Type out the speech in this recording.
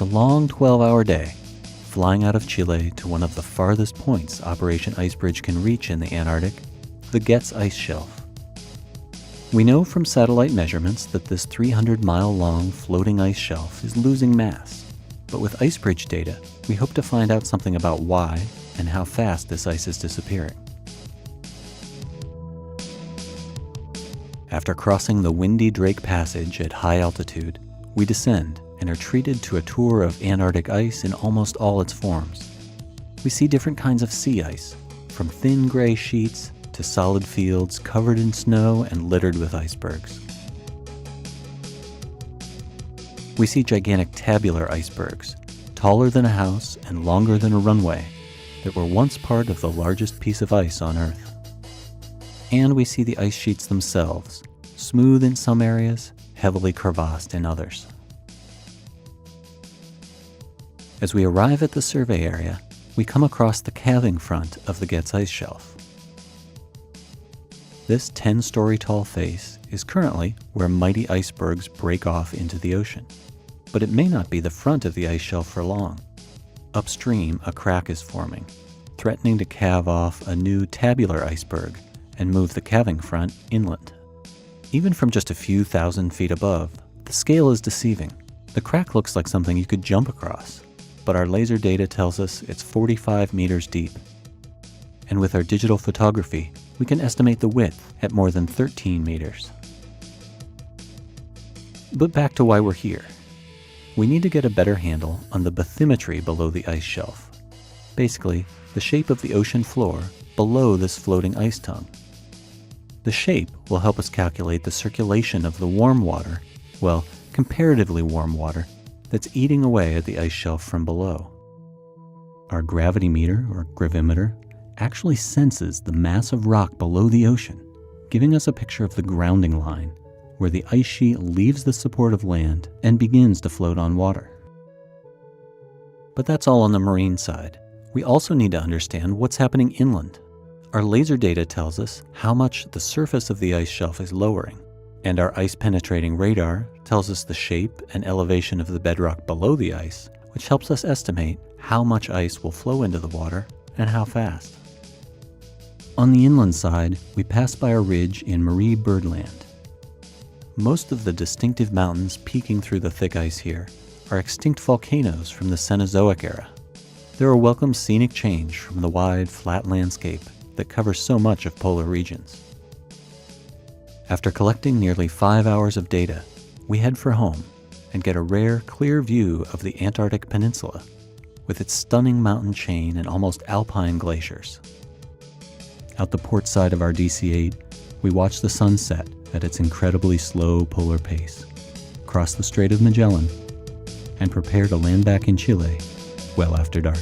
It's a long 12-hour day, flying out of Chile to one of the farthest points Operation IceBridge can reach in the Antarctic, the Getz Ice Shelf. We know from satellite measurements that this 300-mile-long floating ice shelf is losing mass, but with IceBridge data, we hope to find out something about why and how fast this ice is disappearing. After crossing the windy Drake Passage at high altitude, we descend and are treated to a tour of Antarctic ice in almost all its forms. We see different kinds of sea ice, from thin gray sheets to solid fields covered in snow and littered with icebergs. We see gigantic tabular icebergs, taller than a house and longer than a runway, that were once part of the largest piece of ice on Earth. And we see the ice sheets themselves, smooth in some areas, heavily crevassed in others. As we arrive at the survey area, we come across the calving front of the Getz Ice Shelf. This 10-story tall face is currently where mighty icebergs break off into the ocean, but it may not be the front of the ice shelf for long. Upstream, a crack is forming, threatening to calve off a new tabular iceberg and move the calving front inland. Even from just a few thousand feet above, the scale is deceiving. The crack looks like something you could jump across, but our laser data tells us it's 45 meters deep. And with our digital photography, we can estimate the width at more than 13 meters. But back to why we're here. We need to get a better handle on the bathymetry below the ice shelf. Basically, the shape of the ocean floor below this floating ice tongue. The shape will help us calculate the circulation of the warm water, well, comparatively warm water, that's eating away at the ice shelf from below. Our gravity meter, or gravimeter, actually senses the mass of rock below the ocean, giving us a picture of the grounding line, where the ice sheet leaves the support of land and begins to float on water. But that's all on the marine side. We also need to understand what's happening inland. Our laser data tells us how much the surface of the ice shelf is lowering, and our ice-penetrating radar tells us the shape and elevation of the bedrock below the ice, which helps us estimate how much ice will flow into the water and how fast. On the inland side, we pass by a ridge in Marie Birdland. Most of the distinctive mountains peeking through the thick ice here are extinct volcanoes from the Cenozoic era. They're a welcome scenic change from the wide, flat landscape that covers so much of polar regions. After collecting nearly 5 hours of data, we head for home and get a rare, clear view of the Antarctic Peninsula with its stunning mountain chain and almost alpine glaciers. Out the port side of our DC-8, we watch the sun set at its incredibly slow polar pace, cross the Strait of Magellan, and prepare to land back in Chile well after dark.